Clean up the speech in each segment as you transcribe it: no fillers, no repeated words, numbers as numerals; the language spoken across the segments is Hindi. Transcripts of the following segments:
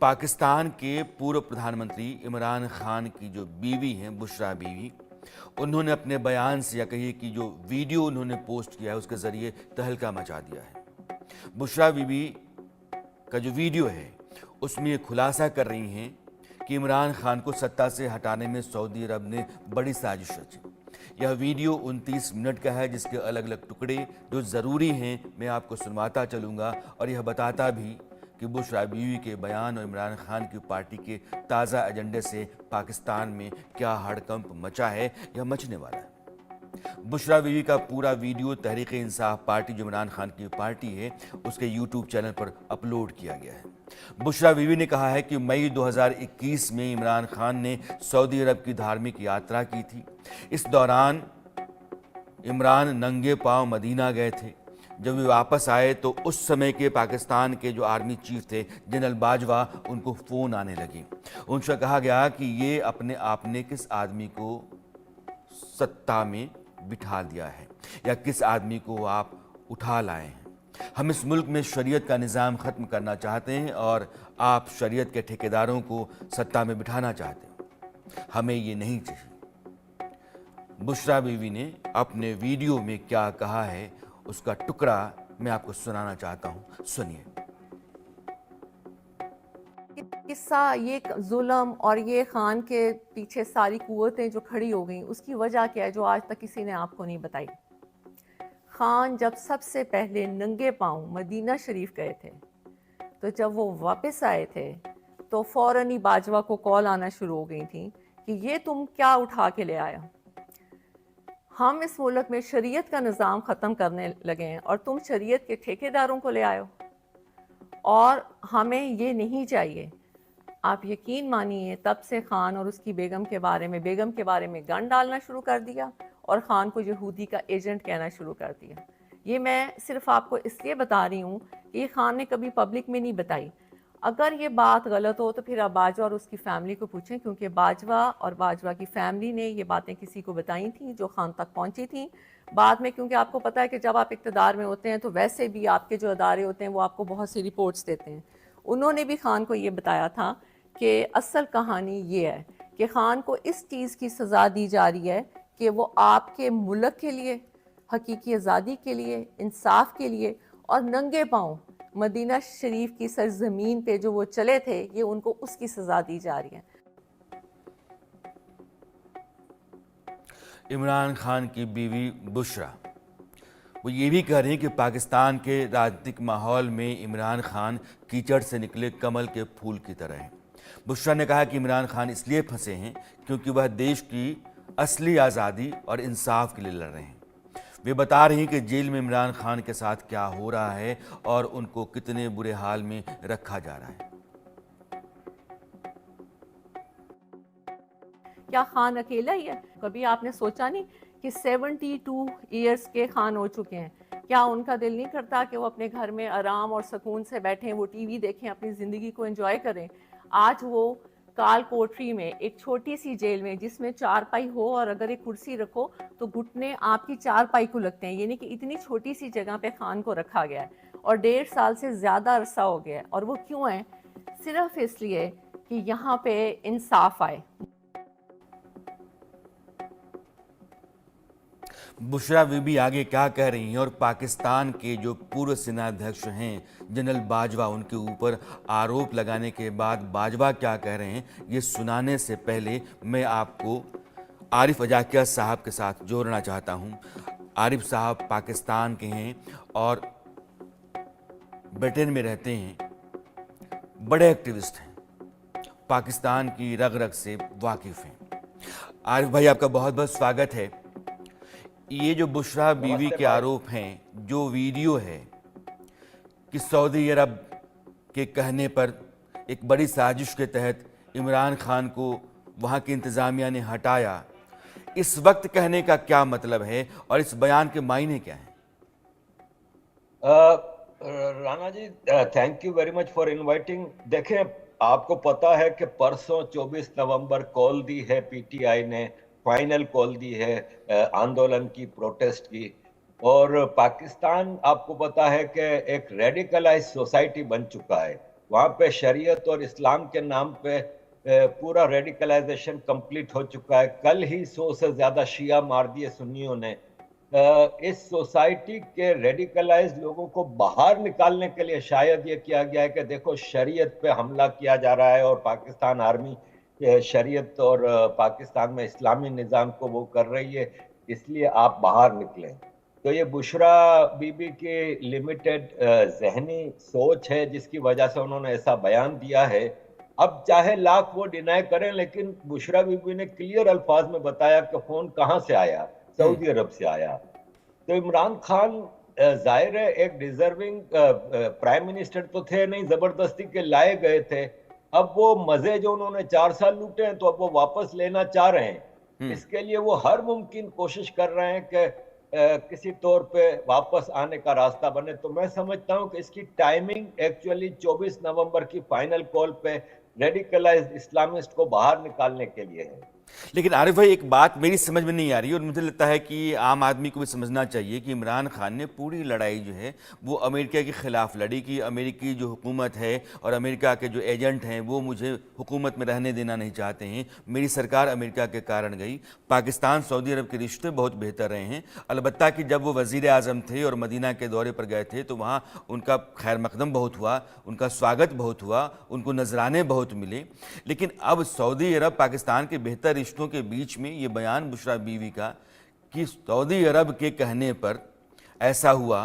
पाकिस्तान के पूर्व प्रधानमंत्री इमरान खान की जो बीवी हैं बुशरा बीवी, उन्होंने अपने बयान से या कहिए कि जो वीडियो उन्होंने पोस्ट किया है उसके ज़रिए तहलका मचा दिया है। बुशरा बीवी का जो वीडियो है उसमें ये खुलासा कर रही हैं कि इमरान खान को सत्ता से हटाने में सऊदी अरब ने बड़ी साजिश रची। यह वीडियो 29 मिनट का है जिसके अलग अलग टुकड़े जो ज़रूरी हैं मैं आपको सुनवाता चलूँगा और यह बताता भी कि बुशरा बीवी के बयान और इमरान खान की पार्टी के ताज़ा एजेंडे से पाकिस्तान में क्या हड़कंप मचा है, यह मचने वाला है। बुशरा बीवी का पूरा वीडियो तहरीक इंसाफ पार्टी जो इमरान खान की पार्टी है उसके यूट्यूब चैनल पर अपलोड किया गया है। बुशरा बीवी ने कहा है कि मई 2021 में इमरान खान ने सऊदी अरब की धार्मिक यात्रा की थी। इस दौरान इमरान नंगे पांव मदीना गए थे। जब वे वापस आए तो उस समय के पाकिस्तान के जो आर्मी चीफ थे जनरल बाजवा, उनको फ़ोन आने लगे। उनसे कहा गया कि ये अपने आप ने किस आदमी को सत्ता में बिठा दिया है या किस आदमी को आप उठा लाए हैं। हम इस मुल्क में शरीयत का निज़ाम ख़त्म करना चाहते हैं और आप शरीयत के ठेकेदारों को सत्ता में बिठाना चाहते हैं। हमें ये नहीं चाहिए। बुशरा बीवी ने अपने वीडियो में क्या कहा है उसका टुकड़ा मैं आपको सुनाना चाहता हूँ, सुनिए। किस्सा ये जुल्म और ये खान के पीछे सारी कुव्वतें जो खड़ी हो गई उसकी वजह क्या है जो आज तक किसी ने आपको नहीं बताई। खान जब सबसे पहले नंगे पांव मदीना शरीफ गए थे तो जब वो वापस आए थे तो फौरन ही बाजवा को कॉल आना शुरू हो गई थी कि ये तुम क्या उठा के ले आया। हम इस मुल्क में शरीयत का निज़ाम ख़त्म करने लगे हैं और तुम शरीयत के ठेकेदारों को ले आयो और हमें ये नहीं चाहिए। आप यकीन मानिए तब से खान और उसकी बेगम के बारे में गन डालना शुरू कर दिया और खान को यहूदी का एजेंट कहना शुरू कर दिया। ये मैं सिर्फ आपको इसलिए बता रही हूँ कि ये खान ने कभी पब्लिक में नहीं बताई। अगर ये बात गलत हो तो फिर आप बाजवा और उसकी फ़ैमिली को पूछें, क्योंकि बाजवा और बाजवा की फ़ैमिली ने ये बातें किसी को बताई थी जो खान तक पहुँची थी। बाद में क्योंकि आपको पता है कि जब आप इक़्तिदार में होते हैं तो वैसे भी आपके जो अदारे होते हैं वो आपको बहुत सी रिपोर्ट्स देते हैं। उन्होंने भी खान को ये बताया था कि असल कहानी ये है कि खान को इस चीज़ की सज़ा दी जा रही है कि वो आपके मुल्क के लिए, हकीकी आज़ादी के लिए, इंसाफ के लिए और नंगे पाँव मदीना शरीफ की सरजमीन पे जो वो चले थे, ये उनको उसकी सज़ा दी जा रही है। इमरान खान की बीवी बुशरा वो ये भी कह रही हैं कि पाकिस्तान के राजनीतिक माहौल में इमरान खान कीचड़ से निकले कमल के फूल की तरह हैं। बुशरा ने कहा कि इमरान खान इसलिए फंसे हैं क्योंकि वह देश की असली आज़ादी और इंसाफ के लिए लड़ रहे हैं। वे बता रही हैं कि जेल में इमरान खान के साथ क्या हो रहा है और उनको कितने बुरे हाल में रखा जा रहा है। क्या खान अकेला ही है? कभी आपने सोचा नहीं कि 72 ईयर्स के खान हो चुके हैं? क्या उनका दिल नहीं करता कि वो अपने घर में आराम और सुकून से बैठें, वो टीवी देखें, अपनी ज़िंदगी को एंजॉय करें? आज वो काल कोठरी में एक छोटी सी जेल में जिसमें चारपाई हो और अगर एक कुर्सी रखो तो घुटने आपकी चारपाई को लगते हैं, यानी कि इतनी छोटी सी जगह पे खान को रखा गया है और 1.5 साल से ज़्यादा अरसा हो गया है। और वो क्यों है? सिर्फ इसलिए कि यहाँ पे इंसाफ आए। बुशरा बीबी आगे क्या कह रही हैं और पाकिस्तान के जो पूर्व सेनाध्यक्ष हैं जनरल बाजवा, उनके ऊपर आरोप लगाने के बाद बाजवा क्या कह रहे हैं, ये सुनाने से पहले मैं आपको आरिफ अजाकिया साहब के साथ जोड़ना चाहता हूँ। आरिफ साहब पाकिस्तान के हैं और ब्रिटेन में रहते हैं, बड़े एक्टिविस्ट हैं, पाकिस्तान की रग रग से वाकिफ़ हैं। आरिफ भाई, आपका बहुत बहुत स्वागत है। ये जो बुशरा बीवी के आरोप हैं, जो वीडियो है कि सऊदी अरब के कहने पर एक बड़ी साजिश के तहत इमरान खान को वहाँ की इंतज़ामिया ने हटाया, इस वक्त कहने का क्या मतलब है और इस बयान के मायने क्या हैं? Rana ji, thank you very much for inviting. देखें, आपको पता है कि परसों 24 नवंबर कॉल दी है पीटीआई ने, फाइनल कॉल दी है आंदोलन की, प्रोटेस्ट की। और पाकिस्तान आपको पता है कि एक रेडिकलाइज सोसाइटी बन चुका है वहां पे शरीयत और इस्लाम के नाम पे पूरा रेडिकलाइजेशन कंप्लीट हो चुका है। कल ही 100 से ज्यादा शिया मार दिए सुन्नियों ने। इस सोसाइटी के रेडिकलाइज लोगों को बाहर निकालने के लिए शायद ये किया गया है कि देखो शरीयत पे हमला किया जा रहा है और पाकिस्तान आर्मी शरीयत और पाकिस्तान में इस्लामी निज़ाम को वो कर रही है, इसलिए आप बाहर निकलें। तो ये बुशरा बीबी की लिमिटेड जहनी सोच है जिसकी वजह से उन्होंने ऐसा बयान दिया है। अब चाहे लाख वो डिनाई करें, लेकिन बुशरा बीबी ने क्लियर अल्फाज में बताया कि फोन कहां से आया, सऊदी अरब से आया। तो इमरान खान जाहिर है एक डिजर्विंग प्राइम मिनिस्टर तो थे नहीं, जबरदस्ती के लाए गए थे। अब वो मजे जो उन्होंने 4 साल लूटे हैं तो अब वो वापस लेना चाह रहे हैं। इसके लिए वो हर मुमकिन कोशिश कर रहे हैं कि किसी तौर पे वापस आने का रास्ता बने। तो मैं समझता हूं कि इसकी टाइमिंग एक्चुअली 24 नवंबर की फाइनल कॉल पे रेडिकलाइज्ड इस्लामिस्ट को बाहर निकालने के लिए है। लेकिन आरिफ भाई, एक बात मेरी समझ में नहीं आ रही और मुझे लगता है कि आम आदमी को भी समझना चाहिए कि इमरान खान ने पूरी लड़ाई जो है वो अमेरिका के ख़िलाफ़ लड़ी कि अमेरिकी जो हुकूमत है और अमेरिका के जो एजेंट हैं वो मुझे हुकूमत में रहने देना नहीं चाहते हैं, मेरी सरकार अमेरिका के कारण गई। पाकिस्तान सऊदी अरब के रिश्ते बहुत बेहतर रहे हैं। अलबत्ता कि जब वो वज़ीर आज़म थे और मदीना के दौरे पर गए थे तो वहाँ उनका खैर मकदम बहुत हुआ, उनका स्वागत बहुत हुआ, उनको नजराने बहुत मिले। लेकिन अब सऊदी अरब पाकिस्तान के बेहतर रिश्तों के बीच में ये बयान बुशरा बीवी का कि सऊदी अरब के कहने पर ऐसा हुआ,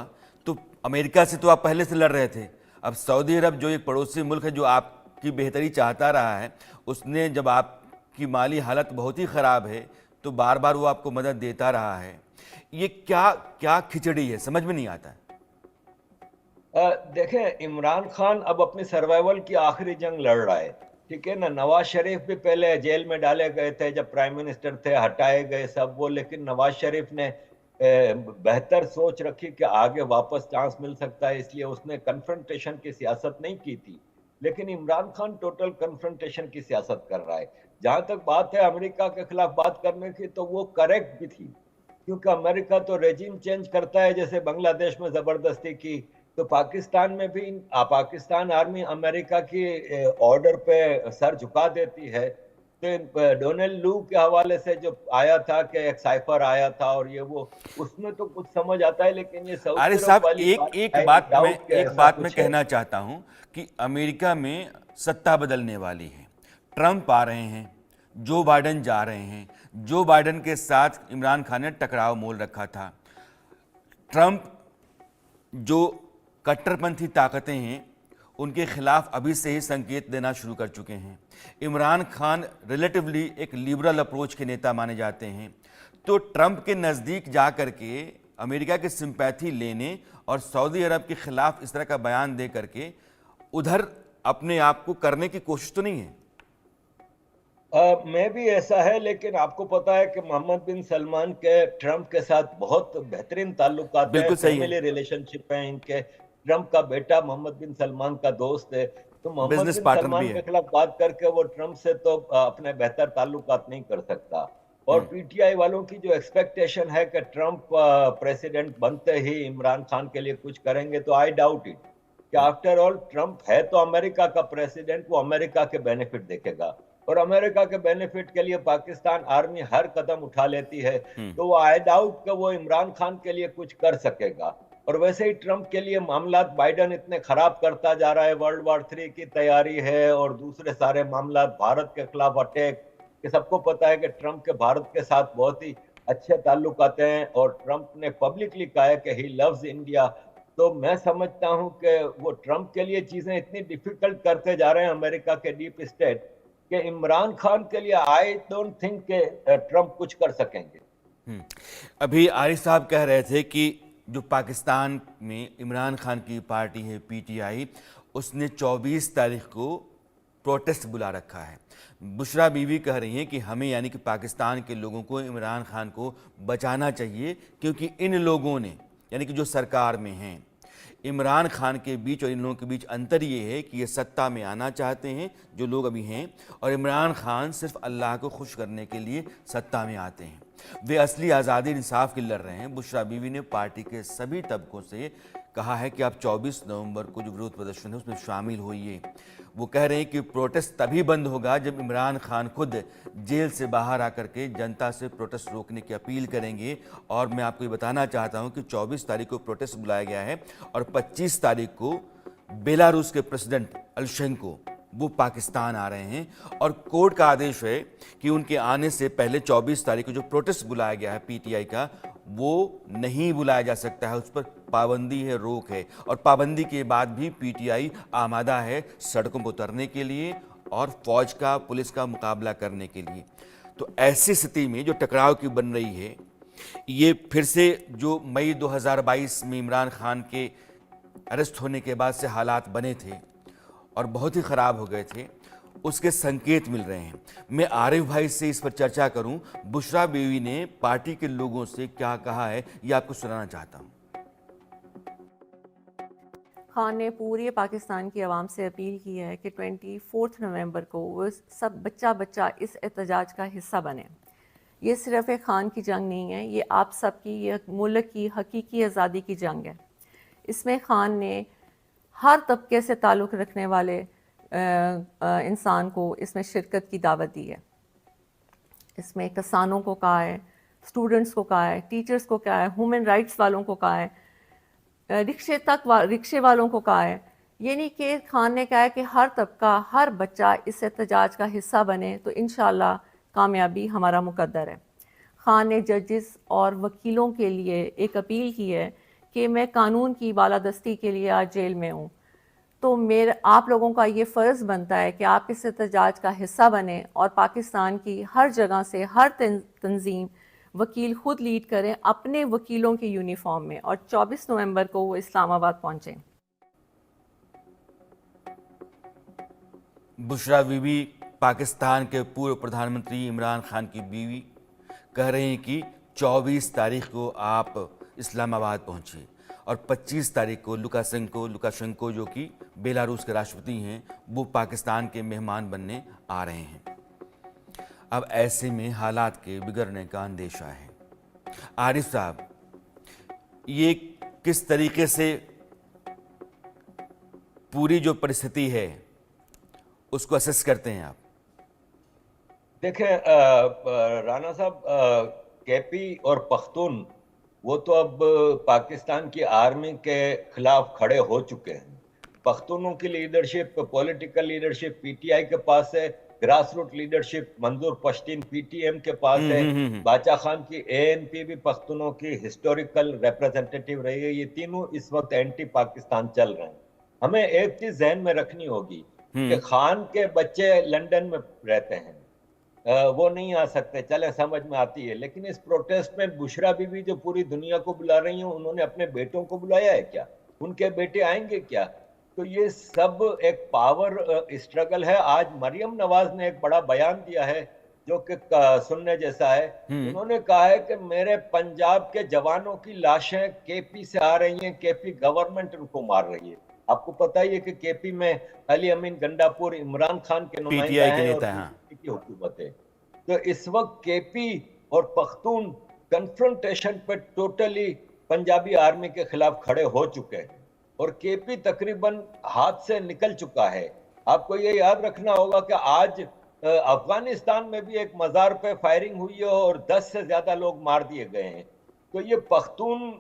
तो अमेरिका से तो आप पहले से लड़ रहे थे। अब सऊदी अरब जो एक पड़ोसी मुल्क है जो आपकी बेहतरी चाहता रहा है, उसने जब आपकी माली हालत बहुत ही ख़राब है तो बार बार वो आपको मदद देता रहा है। ये क्या क्या खिचड़ी है, समझ में नहीं आता है। देखें, इमरान खान अब अपनी सर्वाइवल की आखिरी जंग लड़ रहा है, ठीक है ना। नवाज शरीफ भी पहले जेल में डाले गए थे जब प्राइम मिनिस्टर थे, हटाए गए सब वो, लेकिन नवाज शरीफ ने बेहतर सोच रखी कि आगे वापस चांस मिल सकता है, इसलिए उसने कन्फ्रंटेशन की सियासत नहीं की थी। लेकिन इमरान खान टोटल कन्फ्रंटेशन की सियासत कर रहा है। जहां तक बात है अमेरिका के खिलाफ बात करने की, तो वो करेक्ट भी थी, क्योंकि अमेरिका तो रेजिम चेंज करता है, जैसे बांग्लादेश में जबरदस्ती की, तो पाकिस्तान में भी पाकिस्तान आर्मी अमेरिका की ऑर्डर पे सर झुका देती है। तो डोनाल्ड लू के हवाले से जो आया था कि एक साइफर आया था और ये वो, उसमें तो कुछ समझ आता है, लेकिन ये सऊदी अरे अरब साहब, वाली एक ऐसा बात मैं कुछ है। कहना चाहता हूं कि अमेरिका में सत्ता बदलने वाली है। ट्रंप आ रहे हैं, जो बाइडन जा रहे हैं। जो बाइडन के साथ इमरान खान ने टकराव मोल रखा था। ट्रंप जो कट्टरपंथी ताकतें हैं उनके खिलाफ अभी से ही संकेत देना शुरू कर चुके हैं। इमरान खान रिलेटिवली एक लिबरल अप्रोच के नेता माने जाते हैं, तो ट्रंप के नज़दीक जा कर के अमेरिका की सिंपैथी लेने और सऊदी अरब के खिलाफ इस तरह का बयान दे करके उधर अपने आप को करने की कोशिश तो नहीं है। मैं भी ऐसा है, लेकिन आपको पता है कि मोहम्मद बिन सलमान के ट्रंप के साथ बहुत बेहतरीन ताल्लुकात हैं, बिल्कुल सही है, फैमिली रिलेशनशिप है इनके। ट्रंप का बेटा मोहम्मद बिन सलमान का दोस्त है, तो मोहम्मद बिजनेस बिन पार्टनर भी सलमान है। के खिलाफ बात करके वो ट्रंप से तो अपने बेहतर ताल्लुकात नहीं कर सकता। और पीटीआई वालों की जो एक्सपेक्टेशन है कि ट्रंप प्रेसिडेंट बनते ही इमरान खान के लिए कुछ करेंगे, तो आई डाउट इट कि आफ्टर ऑल ट्रंप है तो अमेरिका का प्रेसिडेंट, वो अमेरिका के बेनिफिट देखेगा, और अमेरिका के बेनिफिट के लिए पाकिस्तान आर्मी हर कदम उठा लेती है, तो वो आई डाउट कि वो इमरान खान के लिए कुछ कर सकेगा। और वैसे ही ट्रंप के लिए मामला बाइडन इतने खराब करता जा रहा है, वर्ल्ड वॉर 3 की तैयारी है और दूसरे सारे मामला, भारत के खिलाफ अटैक, कि सबको पता है कि ट्रंप के भारत के साथ बहुत ही अच्छे ताल्लुकात हैं, और ट्रंप ने पब्लिकली कहा है कि ही लव्स इंडिया। तो मैं समझता हूं कि वो ट्रंप के लिए चीजें इतनी डिफिकल्ट करते जा रहे हैं अमेरिका के डीप स्टेट, कि इमरान खान के लिए आई डोंट थिंक कि ट्रंप कुछ कर सकेंगे। अभी आरिफ साहब कह रहे थे कि जो पाकिस्तान में इमरान खान की पार्टी है पीटीआई, उसने 24 तारीख को प्रोटेस्ट बुला रखा है। बुशरा बीवी कह रही हैं कि हमें यानी कि पाकिस्तान के लोगों को इमरान खान को बचाना चाहिए, क्योंकि इन लोगों ने यानी कि जो सरकार में हैं, इमरान खान के बीच और इन लोगों के बीच अंतर ये है कि ये सत्ता में आना चाहते हैं जो लोग अभी हैं, और इमरान खान सिर्फ अल्लाह को खुश करने के लिए सत्ता में आते हैं। वे असली आज़ादी इंसाफ के लड़ रहे हैं। बुशरा बीवी ने पार्टी के सभी तबकों से कहा है कि आप 24 नवंबर को जो विरोध प्रदर्शन है उसमें शामिल होइए। वो कह रहे हैं कि प्रोटेस्ट तभी बंद होगा जब इमरान खान खुद जेल से बाहर आकर के जनता से प्रोटेस्ट रोकने की अपील करेंगे। और मैं आपको ये बताना चाहता हूं कि 24 तारीख को प्रोटेस्ट बुलाया गया है और 25 तारीख को बेलारूस के प्रेसिडेंट अल्शेंको वो पाकिस्तान आ रहे हैं और कोर्ट का आदेश है कि उनके आने से पहले 24 तारीख को जो प्रोटेस्ट बुलाया गया है पीटीआई का, वो नहीं बुलाया जा सकता है, उस पर पाबंदी है, रोक है। और पाबंदी के बाद भी पीटीआई आमादा है सड़कों पर उतरने के लिए और फौज का, पुलिस का मुकाबला करने के लिए। तो ऐसी स्थिति में जो टकराव की बन रही है, ये फिर से जो मई 2022 में इमरान खान के अरेस्ट होने के बाद से हालात बने थे और बहुत ही ख़राब हो गए थे, उसके संकेत मिल रहे हैं। मैं आरिफ भाई से इस पर चर्चा करूं। बुशरा बीवी ने पार्टी के लोगों से क्या कहा है, ये आपको सुनाना चाहता हूं। खान ने पूरे पाकिस्तान की आवाम से अपील की है कि 24 नवंबर को वो सब बच्चा बच्चा इस एहतजाज का हिस्सा बने। ये सिर्फ एक खान की जंग नहीं है, ये आप सब की, ये मुल्क की हकीकी आज़ादी की जंग है। इसमें खान ने हर तबके से ताल्लुक़ रखने वाले इंसान को इसमें शिरकत की दावत दी है। इसमें किसानों को कहा है, स्टूडेंट्स को कहा है, टीचर्स को कहा है, ह्यूमन राइट्स वालों को कहा है, रिक्शे वालों को कहा है। यानी कि खान ने कहा है कि हर तबका, हर बच्चा इस एहतजाज का हिस्सा बने तो इंशाअल्लाह कामयाबी हमारा मुकद्दर है। खान ने जजेस और वकीलों के लिए एक अपील की है कि मैं कानून की बालादस्ती के लिए आज जेल में हूँ, तो आप लोगों का ये फ़र्ज़ बनता है कि आप इस एहतजाज का हिस्सा बने और पाकिस्तान की हर जगह से हर तंजीम वकील खुद लीड करें अपने वकीलों के यूनिफॉर्म में और 24 नवंबर को वो इस्लामाबाद पहुँचें। बुशरा बीवी पाकिस्तान के पूर्व प्रधानमंत्री इमरान खान की बीवी कह रही हैं कि 24 तारीख को आप इस्लामाबाद पहुंचे और 25 तारीख को लुकाशेंको जो कि बेलारूस के राष्ट्रपति हैं, वो पाकिस्तान के मेहमान बनने आ रहे हैं। अब ऐसे में हालात के बिगड़ने का अंदेशा है। आरिफ साहब, ये किस तरीके से पूरी जो परिस्थिति है उसको असेस करते हैं आप? देखें राना साहब, केपी और पख्तून वो तो अब पाकिस्तान की आर्मी के खिलाफ खड़े हो चुके हैं। पख्तूनों की लीडरशिप, पॉलिटिकल लीडरशिप पीटीआई के पास है, ग्रास रूट लीडरशिप मंजूर पश्तीन पीटीएम के पास है, बाचा खान की एएनपी भी पख्तूनों की हिस्टोरिकल रिप्रेजेंटेटिव रही है। ये तीनों इस वक्त एंटी पाकिस्तान चल रहे हैं। हमें एक चीज जहन में रखनी होगी कि खान के बच्चे लंदन में रहते हैं, वो नहीं आ सकते, चले समझ में आती है, लेकिन इस प्रोटेस्ट में बुशरा बीवी जो पूरी दुनिया को बुला रही हैं, उन्होंने अपने बेटों को बुलाया है क्या? उनके बेटे आएंगे क्या? तो ये सब एक पावर स्ट्रगल है। आज मरियम नवाज ने एक बड़ा बयान दिया है जो कि सुनने जैसा है। उन्होंने कहा है कि मेरे पंजाब के जवानों की लाशें केपी से आ रही हैं, केपी गवर्नमेंट उनको मार रही है। आपको पता ही है कि केपी में अली अमीन गंडापुर इमरान खान के नुमाइंदा हैं और पीटीआई की हुकूमत है। तो इस वक्त केपी और पख्तून कन्फ्रंटेशन पे टोटली पंजाबी आर्मी के खिलाफ खड़े हो चुके हैं और केपी तकरीबन हाथ से निकल चुका है। आपको ये याद रखना होगा कि आज अफगानिस्तान में भी एक मज़ार पे फायरिंग हुई है और 10 से ज्यादा लोग मार दिए गए हैं। तो ये पख्तून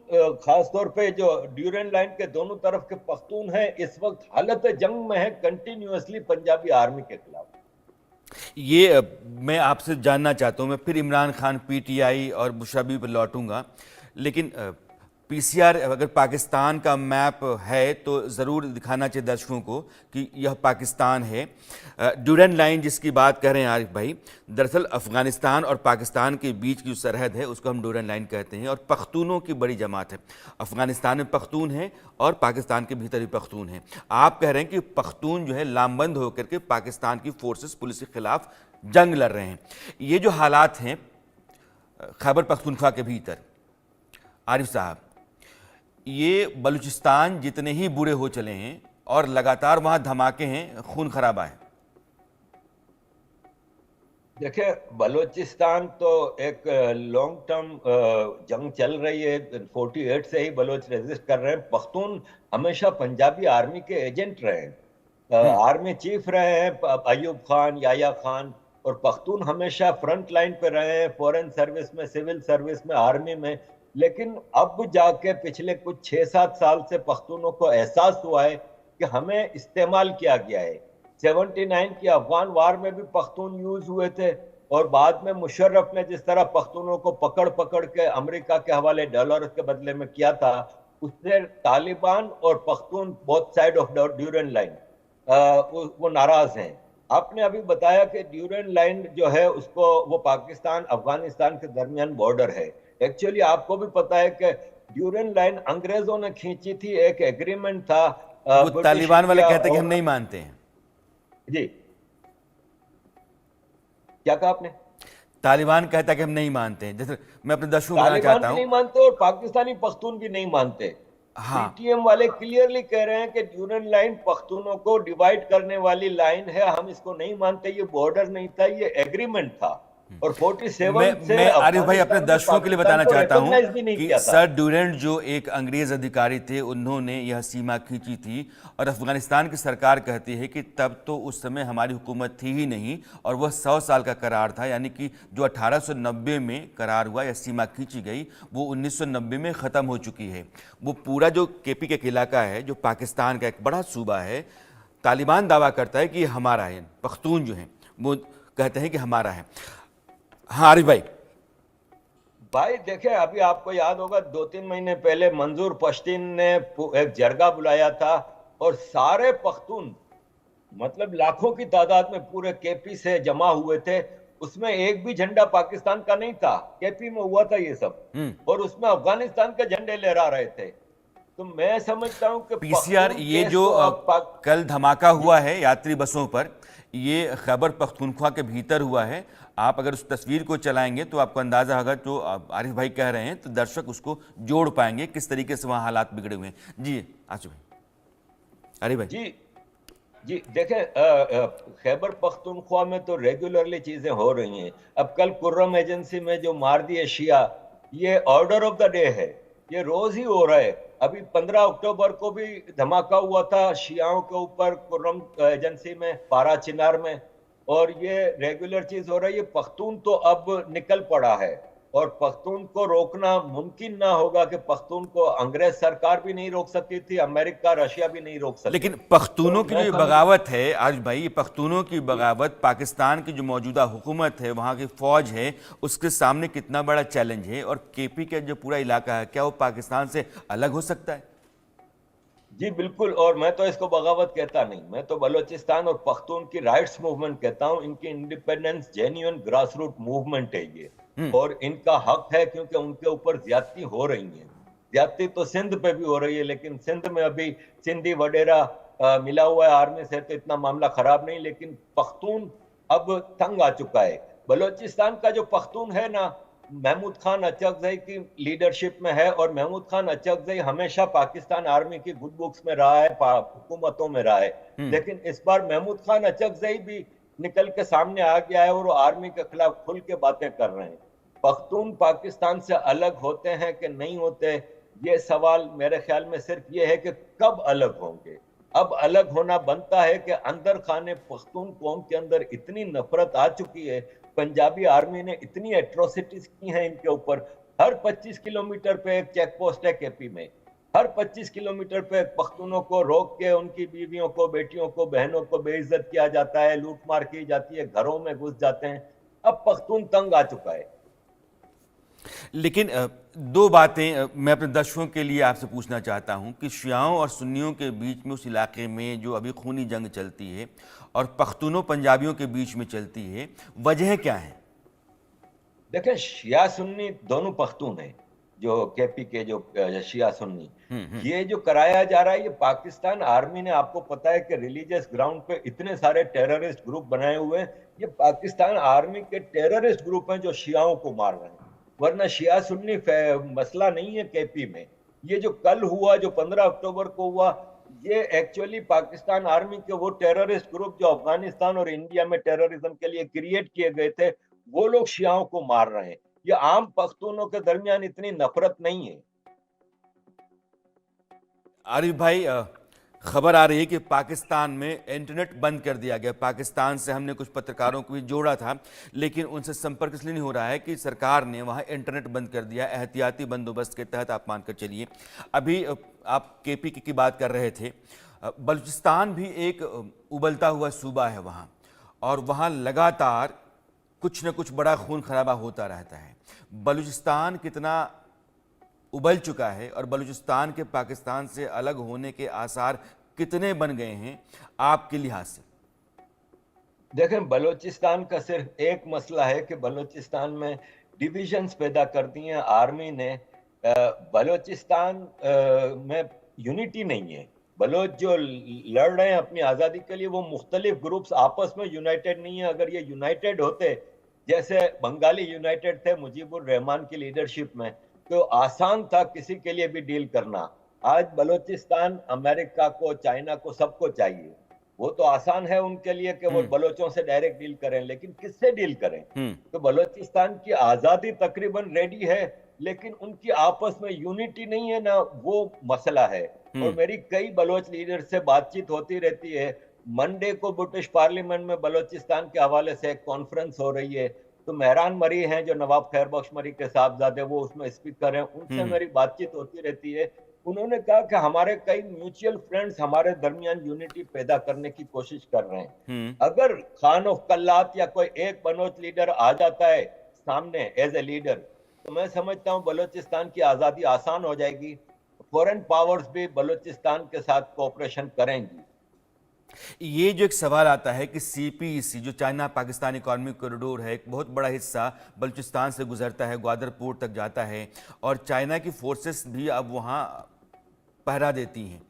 खासतौर पे जो ड्यूरेंट लाइन के दोनों तरफ के पख्तून हैं, इस वक्त हालत जंग में है कंटिन्यूअसली पंजाबी आर्मी के खिलाफ। ये मैं आपसे जानना चाहता हूँ, मैं फिर इमरान खान, पीटीआई और बुशरा बीवी पर लौटूंगा, लेकिन पीसीआर अगर पाकिस्तान का मैप है तो ज़रूर दिखाना चाहिए दर्शकों को कि यह पाकिस्तान है। ड्यूरेंट लाइन जिसकी बात कर रहे हैं आरिफ भाई, दरअसल अफ़गानिस्तान और पाकिस्तान के बीच की जो सरहद है उसको हम ड्यूरेंट लाइन कहते हैं और पख्तूनों की बड़ी जमात है। अफ़गानिस्तान में पख्तून है और पाकिस्तान के भीतर भी पख्तून है। आप कह रहे हैं कि पख्तून जो है लामबंद होकर के पाकिस्तान की फोर्सेस, पुलिस के खिलाफ जंग लड़ रहे हैं। ये जो हालात हैं खैबर पख्तूनख्वा के भीतर, आरिफ साहब, ये बलूचिस्तान जितने ही बुरे हो चले हैं और लगातार वहां धमाके हैं, खून खराबा है। देखिए, बलूचिस्तान तो एक लॉन्ग टर्म जंग चल रही है। 48 से ही बलोच रेजिस्ट कर रहे हैं। पख्तून हमेशा पंजाबी आर्मी के एजेंट रहे हैं। हम्म। आर्मी चीफ रहे हैं अयूब खान, याया खान। और पख्तून हमेशा फ्रंट लाइन पे रहे हैं, फॉरेन सर्विस में, सिविल सर्विस में, आर्मी में। लेकिन अब जाके पिछले कुछ 6-7 साल से पख्तूनों को एहसास हुआ है कि हमें इस्तेमाल किया गया है। 79 की अफगान वार में भी पख्तून यूज हुए थे। और बाद में मुशर्रफ ने जिस तरह पख्तूनों को पकड़ पकड़ के अमेरिका के हवाले डॉलर के बदले में किया था, उससे तालिबान और Pashtun both side of Durand line वो नाराज हैं। आपने अभी बताया कि ड्यूरन लाइन जो है उसको, वो पाकिस्तान अफगानिस्तान के दरमियान बॉर्डर है। एक्चुअली आपको भी पता है कि ड्यूरन लाइन अंग्रेजों ने खींची थी। एक एग्रीमेंट था वो ब्रिटिश तालिबान वाले इंडिया कहते हैं कि हम और नहीं मानते हैं। जी, क्या कहा आपने? तालिबान कहता है कि हम नहीं मानते हैं। जैसे मैं अपने दर्शकों को बताना तालिबान चाहता भी हूं। नहीं मानते और पाकिस्तानी पख्तून भी नहीं मानते। हाँ। पीटीएम वाले क्लियरली कह रहे हैं कि ड्यूरन लाइन पख्तूनों को डिवाइड करने वाली लाइन है, हम इसको नहीं मानते। ये बॉर्डर नहीं था, ये एग्रीमेंट था। और 47 से मैं आरिफ भाई अपने अफगानिस्तान ने दर्शकों के लिए पाकिस्तान बताना को चाहता हूं रिकॉग्नाइज भी नहीं कि किया था। सर ड्यूरेंट जो एक अंग्रेज अधिकारी थे, उन्होंने यह सीमा खींची थी। और अफगानिस्तान की सरकार कहती है कि तब तो उस समय हमारी हुकूमत थी ही नहीं, और वह 100 साल का करार था। यानी कि जो 1890 में करार हुआ या सीमा खींची गई, वो 1990 में ख़त्म हो चुकी है। वो पूरा जो केपी का इलाका है, जो पाकिस्तान का एक बड़ा सूबा है, तालिबान दावा करता है कि ये हमारा है। पख्तून जो हैं वो कहते हैं कि हमारा है। हाँ आरिफ भाई। भाई देखे, अभी आपको याद होगा 2-3 महीने पहले मंजूर पश्तीन ने एक जरगा बुलाया था। और सारे पख्तून, मतलब लाखों की तादाद में पूरे केपी से जमा हुए थे। उसमें एक भी झंडा पाकिस्तान का नहीं था। केपी में हुआ था ये सब। और उसमें अफगानिस्तान के झंडे लहरा रहे थे। तो मैं समझता हूं कि पीसीआर, पख्तून ये केस जो को अब कल धमाका हुआ है यात्री बसों पर, ये खैबर पख्तूनख्वा के भीतर हुआ है। आप अगर उस तस्वीर को चलाएंगे तो आपको अंदाजा होगा, जो आरिफ भाई कह रहे हैं, तो दर्शक उसको जोड़ पाएंगे किस तरीके से वहां हालात बिगड़े हुए हैं। जी आसिफ भाई। आरिफ भाई। जी जी, देखें, खैबर पख्तूनख्वा में तो रेगुलरली चीजें हो रही हैं। अब कल कुर्रम एजेंसी में जो मार दिए शिया, ये ऑर्डर ऑफ द डे है। ये रोज ही हो रहा है। अभी 15 अक्टूबर को भी धमाका हुआ था शियाओं के ऊपर कुर्रम एजेंसी में, पारा चिनार में। और ये रेगुलर चीज हो रही है। पख्तून तो अब निकल पड़ा है। और पख्तून को रोकना मुमकिन ना होगा कि पख्तून को अंग्रेज सरकार भी नहीं रोक सकती थी, अमेरिका रशिया भी नहीं रोक सके। लेकिन पख्तूनों तो की जो मैं ये समझ बगावत है आरिफ भाई, ये पख्तूनों की बगावत पाकिस्तान की जो मौजूदा हुकूमत है, वहाँ की फौज है, उसके सामने कितना बड़ा चैलेंज है। और केपी का जो पूरा इलाका है, क्या वो पाकिस्तान से अलग हो सकता है? जी बिल्कुल। और मैं तो इसको बगावत कहता नहीं, मैं तो बलूचिस्तान और पख्तून की राइट्स मूवमेंट कहता हूं। इनकी independence genuine grass root movement है ये। और इनका हक है, क्योंकि उनके ऊपर ज्यादती हो रही है। ज्यादती तो सिंध पे भी हो रही है, लेकिन सिंध में अभी सिंधी वडेरा मिला हुआ है आर्मी से, तो इतना मामला खराब नहीं। लेकिन पख्तून अब तंग आ चुका है। बलूचिस्तान का जो पख्तून है ना, महमूद खान अचकजई की लीडरशिप में है। और महमूद खान अचकजई हमेशा पाकिस्तान आर्मी की गुड बुक्स में रहा है, हुकूमतों में रहा है। लेकिन इस बार महमूद खान अचकजई भी निकल के सामने आ गया है और वो आर्मी के खिलाफ खुल के बातें कर रहे हैं। पख्तून पाकिस्तान से अलग होते हैं कि नहीं होते, ये सवाल मेरे ख्याल में सिर्फ ये है कि कब अलग होंगे। अब अलग होना बनता है कि अंदर खाने पख्तून कौम के अंदर इतनी नफरत आ चुकी है। पंजाबी आर्मी ने इतनी एट्रोसिटीज की हैं इनके ऊपर। हर 25 किलोमीटर पे एक चेक पोस्ट है केपी में। हर 25 किलोमीटर पे पख्तूनों को रोक के उनकी बीवियों को, बेटियों को, बहनों को बेइज्जत किया जाता है, लूट मार की जाती है, घरों में घुस जाते हैं। अब पख्तून तंग आ चुका है। लेकिन दो बातें मैं अपने दर्शकों के लिए आपसे पूछना चाहता हूं कि शियाओं और सुन्नियों के बीच में, उस इलाके में जो अभी खूनी जंग चलती है और पख्तूनों पंजाबियों के बीच में चलती है, वजह क्या है? देखें, शिया सुन्नी दोनों पख्तून हैं। जो केपी के जो शिया सुन्नी, ये जो कराया जा रहा है, ये पाकिस्तान आर्मी ने, आपको पता है कि रिलीजियस ग्राउंड पे इतने सारे टेररिस्ट ग्रुप बनाए हुए हैं। ये पाकिस्तान आर्मी के टेररिस्ट ग्रुप हैं जो शियाओं को मार रहे हैं। वरना शिया सुन्नी मसला नहीं है केपी में। ये जो कल हुआ, जो 15 अक्टूबर को हुआ, ये एक्चुअली पाकिस्तान आर्मी के वो टेररिस्ट ग्रुप जो अफगानिस्तान और इंडिया में टेररिज्म के लिए क्रिएट किए गए थे, वो लोग शियाओं को मार रहे हैं। ये आम पख्तूनों के दरमियान इतनी नफरत नहीं है। आरिफ भाई, खबर आ रही है कि पाकिस्तान में इंटरनेट बंद कर दिया गया। पाकिस्तान से हमने कुछ पत्रकारों को भी जोड़ा था, लेकिन उनसे संपर्क इसलिए नहीं हो रहा है कि सरकार ने वहाँ इंटरनेट बंद कर दिया। एहतियाती बंदोबस्त के तहत आप मानकर चलिए। अभी आप केपी की बात कर रहे थे। बलूचिस्तान भी एक उबलता हुआ सूबा है वहाँ, और वहाँ लगातार कुछ न कुछ बड़ा खून खराबा होता रहता है। बलूचिस्तान कितना उबल चुका है और बलूचिस्तान के पाकिस्तान से अलग होने के आसार कितने बन गए हैं आपके लिहाज से? देखें, बलूचिस्तान का सिर्फ एक मसला है कि बलूचिस्तान में डिविजन्स पैदा कर दी हैं आर्मी ने। बलूचिस्तान में यूनिटी नहीं है। बलोच जो लड़ रहे हैं अपनी आज़ादी के लिए, वो मुख्तलिफ ग्रुप्स आपस में यूनाइटेड नहीं है। अगर ये यूनाइटेड होते, जैसे बंगाली यूनाइटेड थे मुजीबुर रहमान की लीडरशिप में, तो आसान था किसी के लिए भी डील करना। आज बलूचिस्तान अमेरिका को, चाइना को, सबको चाहिए। वो तो आसान है उनके लिए कि वो बलोचों से डायरेक्ट डील करें, लेकिन किससे डील करें? तो बलूचिस्तान की आजादी तकरीबन रेडी है, लेकिन उनकी आपस में यूनिटी नहीं है ना, वो मसला है। और मेरी कई बलोच लीडर से बातचीत होती रहती है। मंडे को ब्रिटिश पार्लियामेंट में बलूचिस्तान के हवाले से एक कॉन्फ्रेंस हो रही है, तो मेहरान मरी हैं जो नवाब खैर बख्श मरी के साहबजादे, वो उसमें स्पीकर हैं। उनसे मेरी बातचीत होती रहती है। उन्होंने कहा कि हमारे कई म्यूचुअल फ्रेंड्स हमारे दरमियान यूनिटी पैदा करने की कोशिश कर रहे हैं। अगर खान ऑफ कल्लात या कोई एक बलोच लीडर आ जाता है सामने एज ए लीडर, तो मैं समझता हूं बलूचिस्तान की आजादी आसान हो जाएगी। फॉरेन पावर्स भी बलूचिस्तान के साथ कोऑपरेशन करेंगी। ये जो एक सवाल आता है कि सीपीईसी जो चाइना पाकिस्तान इकोनॉमिक कॉरिडोर है, एक बहुत बड़ा हिस्सा बलूचिस्तान से गुजरता है, ग्वादर पोर्ट तक जाता है, और चाइना की फोर्सेस भी अब वहाँ पहरा देती हैं,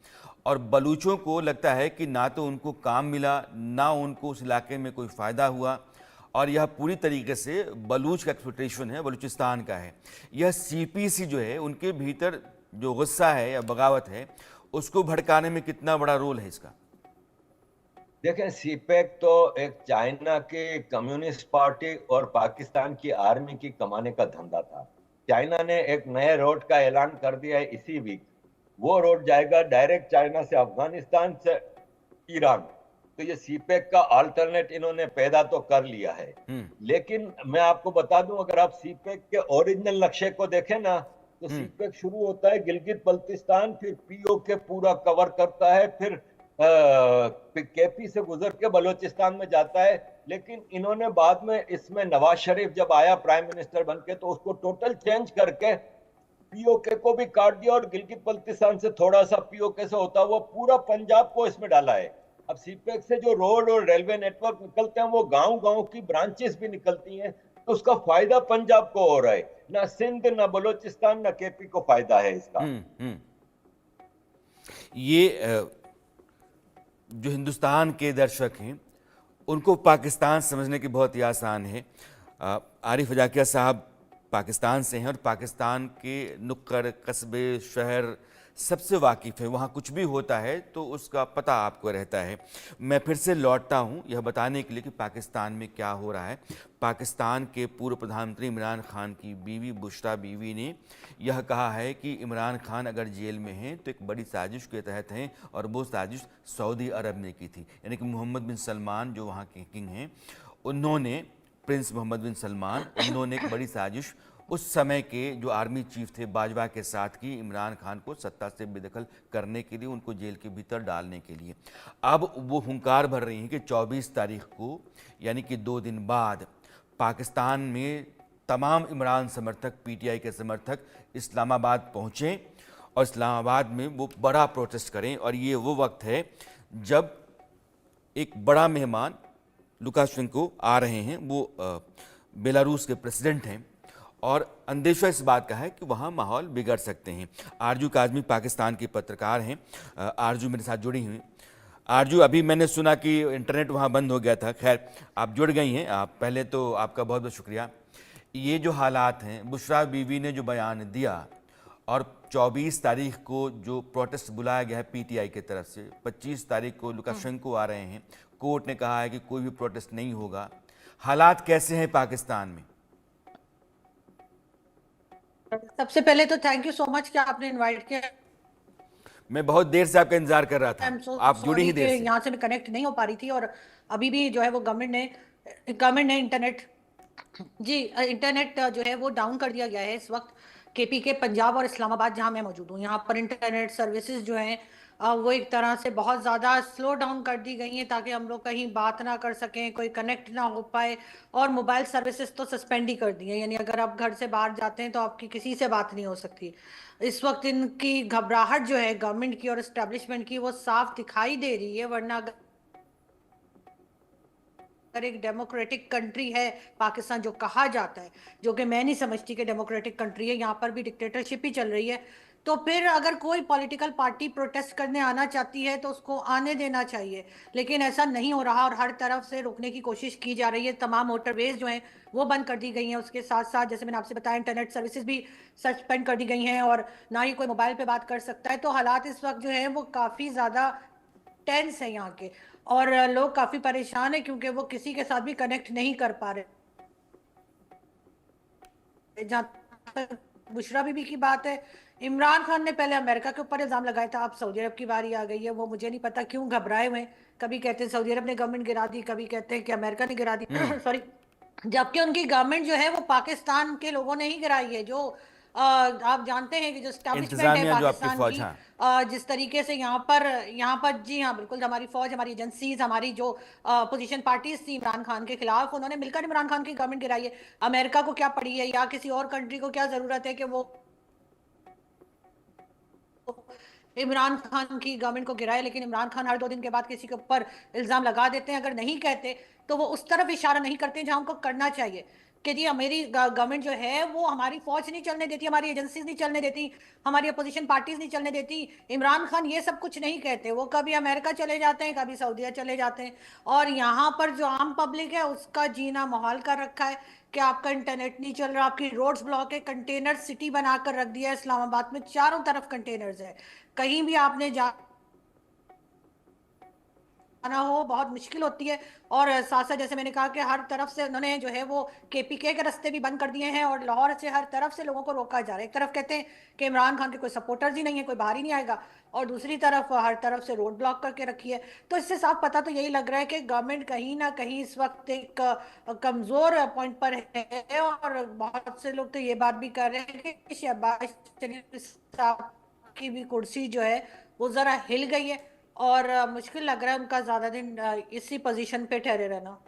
और बलूचों को लगता है कि ना तो उनको काम मिला, ना उनको उस इलाके में कोई फ़ायदा हुआ, और यह पूरी तरीके से बलूच का एक्सप्लॉयटेशन है, बलूचिस्तान का है। यह सीपीईसी जो है, उनके भीतर जो गुस्सा है या बगावत है, उसको भड़काने में कितना बड़ा रोल है इसका? देखें, सीपेक तो एक चाइना की कम्युनिस्ट पार्टी और पाकिस्तान की आर्मी की कमाने का धंधा था। चाइना ने एक नए रोड का ऐलान कर दिया है इसी वीक। वो रोड जाएगा डायरेक्ट चाइना से अफगानिस्तान से ईरान। तो ये सीपेक का अल्टरनेट इन्होंने पैदा तो कर लिया है। लेकिन मैं आपको बता दूं, अगर आप सीपेक के ओरिजिनल नक्शे को देखें ना, तो सीपेक शुरू होता है गिलगित बल्तिस्तान, फिर पीओके पूरा कवर करता है, फिर केपी से गुजर के बलूचिस्तान में जाता है। लेकिन इन्होंने बाद में इसमें नवाज शरीफ जब आया प्राइम मिनिस्टर बनके, तो उसको टोटल चेंज करके पीओके को भी काट दिया, और गिलगित बल्तिस्तान से थोड़ा सा पीओके से होता हुआ पूरा पंजाब को इसमें डाला है। अब सीपेक से जो रोड और रेलवे नेटवर्क निकलते हैं, वो गांव गांव की ब्रांचेस भी निकलती हैं, तो उसका फायदा पंजाब को हो रहा है। ना सिंध, ना बलूचिस्तान, ना केपी को फायदा है इसका। ये जो हिंदुस्तान के दर्शक हैं, उनको पाकिस्तान समझने की बहुत ही आसान है। आरिफ अजाकिया साहब पाकिस्तान से हैं और पाकिस्तान के नुक्कड़, कस्बे, शहर सबसे वाकिफ़ है। वहाँ कुछ भी होता है तो उसका पता आपको रहता है। मैं फिर से लौटता हूँ यह बताने के लिए कि पाकिस्तान में क्या हो रहा है। पाकिस्तान के पूर्व प्रधानमंत्री इमरान खान की बीवी बुशरा बीवी ने यह कहा है कि इमरान खान अगर जेल में हैं तो एक बड़ी साजिश के तहत हैं, और वो साजिश सऊदी अरब ने की थी। यानी कि मोहम्मद बिन सलमान जो वहाँ के किंग हैं, उन्होंने, प्रिंस मोहम्मद बिन सलमान, उन्होंने एक बड़ी साजिश उस समय के जो आर्मी चीफ थे बाजवा के साथ की, इमरान खान को सत्ता से बेदखल करने के लिए, उनको जेल के भीतर डालने के लिए। अब वो हुंकार भर रही हैं कि 24 तारीख को, यानी कि 2 दिन बाद, पाकिस्तान में तमाम इमरान समर्थक, पीटीआई के समर्थक इस्लामाबाद पहुँचें और इस्लामाबाद में वो बड़ा प्रोटेस्ट करें। और ये वो वक्त है जब एक बड़ा मेहमान लुकाशेंको आ रहे हैं। वो बेलारूस के प्रेसिडेंट हैं, और अंदेशा इस बात का है कि वहाँ माहौल बिगड़ सकते हैं। आरजू काज़मी पाकिस्तान की पत्रकार हैं। आरजू मेरे साथ जुड़ी हुई। आरजू, अभी मैंने सुना कि इंटरनेट वहाँ बंद हो गया था। खैर, आप जुड़ गई हैं। आप पहले तो आपका बहुत बहुत शुक्रिया। ये जो हालात हैं, बुशरा बीवी ने जो बयान दिया और 24 तारीख को जो प्रोटेस्ट बुलाया गया है पीटीआई की तरफ से, 25 तारीख को लुकाशेंको आ रहे हैं। कोर्ट ने कहा है कि कोई भी प्रोटेस्ट नहीं होगा। हालात कैसे हैं पाकिस्तान में? सबसे पहले तो थैंक यू सो मच कि आपने इनवाइट किया। मैं बहुत देर से आपका इंतजार कर रहा आई एम था, सो आप जुड़ी ही सॉरी देर कि से। यहाँ से मैं कनेक्ट नहीं हो पा रही थी, और अभी भी जो है वो गवर्नमेंट ने इंटरनेट इंटरनेट जो है वो डाउन कर दिया गया है इस वक्त। केपी के पंजाब और इस्लामाबाद जहाँ मैं मौजूद हूँ, यहाँ पर इंटरनेट सर्विसेज जो हैं वो एक तरह से बहुत ज़्यादा स्लो डाउन कर दी गई हैं, ताकि हम लोग कहीं बात ना कर सकें, कोई कनेक्ट ना हो पाए। और मोबाइल सर्विसेज तो सस्पेंड ही कर दी हैं, यानी अगर आप घर से बाहर जाते हैं तो आपकी किसी से बात नहीं हो सकती। इस वक्त इनकी घबराहट जो है गवर्नमेंट की और एस्टेब्लिशमेंट की, वो साफ दिखाई दे रही है। वरना अगर एक डेमोक्रेटिक कंट्री है पाकिस्तान जो कहा जाता है, जो कि मैं नहीं समझती कि डेमोक्रेटिक कंट्री है, यहाँ पर भी डिक्टेटरशिप ही चल रही है, तो फिर अगर कोई पॉलिटिकल पार्टी प्रोटेस्ट करने आना चाहती है तो उसको आने देना चाहिए। लेकिन ऐसा नहीं हो रहा और हर तरफ से रोकने की कोशिश की जा रही है। तमाम मोटरवेज जो हैं वो बंद कर दी गई हैं। उसके साथ साथ जैसे मैंने आपसे बताया, इंटरनेट सर्विसेज भी सस्पेंड कर दी गई हैं, और ना ही कोई मोबाइल पे बात कर सकता है। तो हालात इस वक्त जो है वो काफ़ी ज़्यादा टेंस है यहाँ के, और लोग काफी परेशान है क्योंकि वो किसी के साथ भी कनेक्ट नहीं कर पा रहे। जहाँ तक बुशरा बीबी की बात है, इमरान खान ने पहले अमेरिका के ऊपर इल्जाम लगाया था, अब सऊदी अरब की बारी आ गई है। वो मुझे नहीं पता क्यों घबराए हुए हैं। कभी कहते हैं सऊदी अरब ने गवर्नमेंट गिरा दी, कभी कहते हैं कि अमेरिका ने गिरा दी सॉरी, जबकि उनकी गवर्नमेंट जो है वो पाकिस्तान के लोगों ने ही गिराई है। जो आप जानते हैं कि जो एस्टेब्लिशमेंट है इंतजामिया जो आपकी पाकिस्तान फौज, की, हाँ। जिस तरीके से यहाँ पर जी हाँ बिल्कुल, हमारी फौज, हमारी एजेंसीज, हमारी जो पोजीशन पार्टीज थी इमरान खान के खिलाफ, उन्होंने मिलकर इमरान खान की गवर्नमेंट गिराई है। अमेरिका को क्या पड़ी है या किसी और कंट्री को क्या जरूरत है कि वो इमरान खान की गवर्नमेंट को गिराए? लेकिन इमरान खान हर 2 दिन के बाद किसी के ऊपर इल्जाम लगा देते हैं। अगर नहीं कहते तो वो उस तरफ इशारा नहीं करते जहां उनको करना चाहिए, कि जी मेरी गवर्नमेंट जो है वो हमारी फौज नहीं चलने देती, हमारी एजेंसीज नहीं चलने देती, हमारी अपोजिशन पार्टीज नहीं चलने देती। इमरान खान ये सब कुछ नहीं कहते, वो कभी अमेरिका चले जाते हैं, कभी सऊदीया चले जाते हैं, और यहाँ पर जो आम पब्लिक है उसका जीना मुहाल कर रखा है कि आपका इंटरनेट नहीं चल रहा, आपकी रोड्स ब्लॉक है। कंटेनर सिटी बनाकर रख दिया है इस्लामाबाद में, चारों तरफ कंटेनर्स है, कहीं भी आपने आना हो बहुत मुश्किल होती है। और साथ साथ जैसे मैंने कहा कि हर तरफ से उन्होंने जो है वो केपीके के रास्ते भी बंद कर दिए हैं, और लाहौर से हर तरफ से लोगों को रोका जा रहा है। एक तरफ कहते हैं कि इमरान खान के कोई सपोर्टर्स ही नहीं है, कोई बाहर ही नहीं आएगा, और दूसरी तरफ हर तरफ से रोड ब्लॉक करके रखी है। तो इससे साफ पता तो यही लग रहा है कि गवर्नमेंट कहीं ना कहीं इस वक्त एक कमजोर पॉइंट पर है। और बहुत से लोग तो ये बात भी कर रहे हैं कि शहबाज शरीफ साहब की भी कुर्सी जो है वो जरा हिल गई है, और मुश्किल लग रहा है उनका ज्यादा दिन इसी पोजीशन पे ठहरे रहना।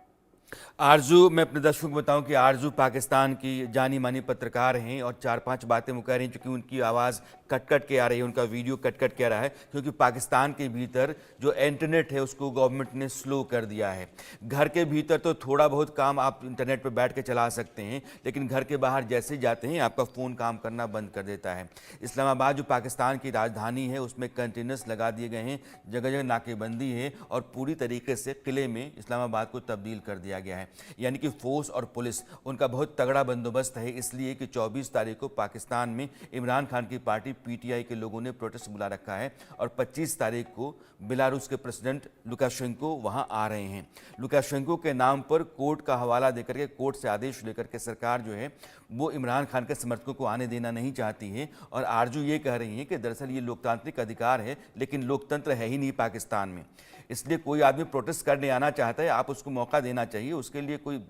आरजू, मैं अपने दर्शकों को बताऊं कि आरजू पाकिस्तान की जानी मानी पत्रकार हैं और 4-5 बातें वो कह रही हैं क्योंकि उनकी आवाज़ कट कट के आ रही है, उनका वीडियो कट कट के आ रहा है, क्योंकि पाकिस्तान के भीतर जो इंटरनेट है उसको गवर्नमेंट ने स्लो कर दिया है। घर के भीतर तो थोड़ा बहुत काम आप इंटरनेट पर बैठ के चला सकते हैं, लेकिन घर के बाहर जैसे जाते हैं आपका फ़ोन काम करना बंद कर देता है। इस्लामाबाद जो पाकिस्तान की राजधानी है उसमें कंटेनर्स लगा दिए गए हैं, जगह जगह नाकेबंदी है, और पूरी तरीके से किले में इस्लामाबाद को तब्दील कर दिया गया है। यानी कि फोर्स और पुलिस उनका बहुत तगड़ा बंदोबस्त है, इसलिए कि 24 तारीख को पाकिस्तान में इमरान खान की पार्टी पीटीआई के लोगों ने प्रोटेस्ट बुला रखा है, और 25 तारीख को बेलारूस के प्रेसिडेंट लुकाशेंको वहां आ रहे हैं। लुकाशेंको के नाम पर कोर्ट का हवाला देकर के, कोर्ट से आदेश लेकर के सरकार जो है वो इमरान खान के समर्थकों को आने देना नहीं चाहती है। और आरजू ये कह रही है कि दरअसल ये लोकतांत्रिक अधिकार है, लेकिन लोकतंत्र है ही नहीं पाकिस्तान में, इसलिए कोई आदमी प्रोटेस्ट करने आना चाहता है, आप उसको मौका देना चाहिए, उसके लिए कोई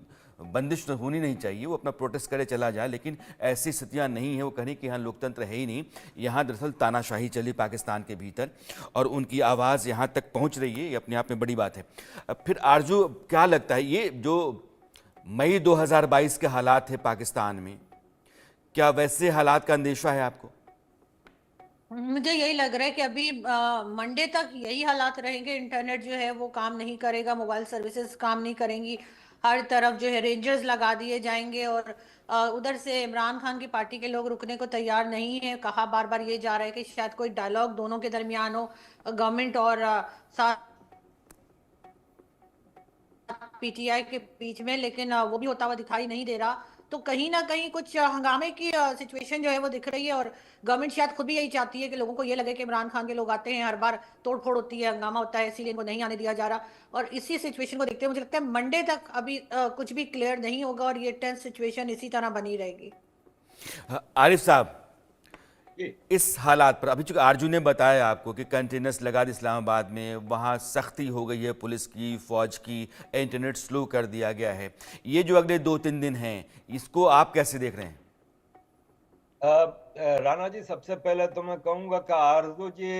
बंदिश तो होनी नहीं चाहिए, वो अपना प्रोटेस्ट करे चला जाए। लेकिन ऐसी स्थितियां नहीं है, वो कहें कि यहाँ लोकतंत्र है ही नहीं, यहाँ दरअसल तानाशाही चली पाकिस्तान के भीतर, और उनकी आवाज़ यहाँ तक पहुँच रही है, ये अपने आप में बड़ी बात है। अब फिर आरजू, क्या लगता है ये जो मई 2022 के हालात है पाकिस्तान में, क्या वैसे हालात का अंदेशा है आपको? मुझे यही लग रहा है कि अभी मंडे तक यही हालात रहेंगे। इंटरनेट जो है वो काम नहीं करेगा, मोबाइल सर्विसेज काम नहीं करेंगी, हर तरफ जो है रेंजर्स लगा दिए जाएंगे, और उधर से इमरान खान की पार्टी के लोग रुकने को तैयार नहीं है। कहा बार बार ये जा रहा है कि शायद कोई डायलॉग दोनों के दरमियान हो, गवर्नमेंट और साथ पीटीआई के बीच में, लेकिन वो भी होता हुआ दिखाई नहीं दे रहा। तो कहीं ना कहीं कुछ हंगामे की सिचुएशन जो है वो दिख रही है, और गवर्नमेंट शायद खुद भी यही चाहती है कि लोगों को ये लगे कि इमरान खान के लोग आते हैं, हर बार तोड़फोड़ होती है, हंगामा होता है, इसीलिए इनको नहीं आने दिया जा रहा। और इसी सिचुएशन को देखते हुए मुझे लगता है मंडे तक अभी कुछ भी क्लियर नहीं होगा और ये टेंस सिचुएशन इसी तरह बनी रहेगी। आरिफ साहब, जी इस हालात पर अभी चूंकि आरजू ने बताया आपको कि कंटेनर्स लगा दी इस्लामाबाद में, वहाँ सख्ती हो गई है पुलिस की, फौज की, इंटरनेट स्लो कर दिया गया है, ये जो अगले 2-3 दिन हैं इसको आप कैसे देख रहे हैं? राणा जी, सबसे पहले तो मैं कहूंगा कि आरजू जी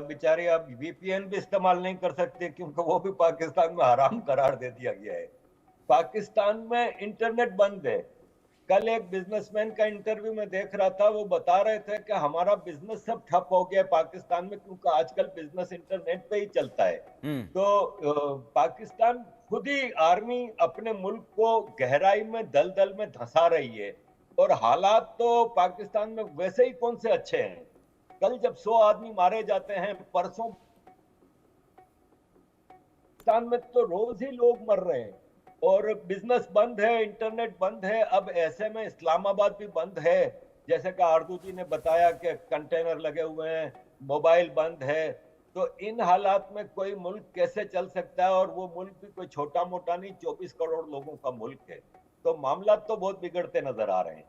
बेचारी अब वीपीएन भी इस्तेमाल नहीं कर सकते, क्योंकि वो भी पाकिस्तान में हराम करार दे दिया गया है। पाकिस्तान में इंटरनेट बंद है। कल एक बिजनेसमैन का इंटरव्यू में देख रहा था, वो बता रहे थे कि हमारा बिजनेस सब ठप हो गया है पाकिस्तान में, क्योंकि आजकल बिजनेस इंटरनेट पे ही चलता है। तो पाकिस्तान खुद ही आर्मी अपने मुल्क को गहराई में दलदल में धंसा रही है, और हालात तो पाकिस्तान में वैसे ही कौन से अच्छे हैं। कल जब 100 आदमी मारे जाते हैं, परसों पाकिस्तान में तो रोज ही लोग मर रहे हैं, और बिजनेस बंद है, इंटरनेट बंद है। अब ऐसे में इस्लामाबाद भी बंद है, जैसे कि आरजू जी ने बताया कि कंटेनर लगे हुए हैं, मोबाइल बंद है। तो इन हालात में कोई मुल्क कैसे चल सकता है, और वो मुल्क भी कोई छोटा मोटा नहीं, 24 करोड़ लोगों का मुल्क है। तो मामला तो बहुत बिगड़ते नजर आ रहे हैं।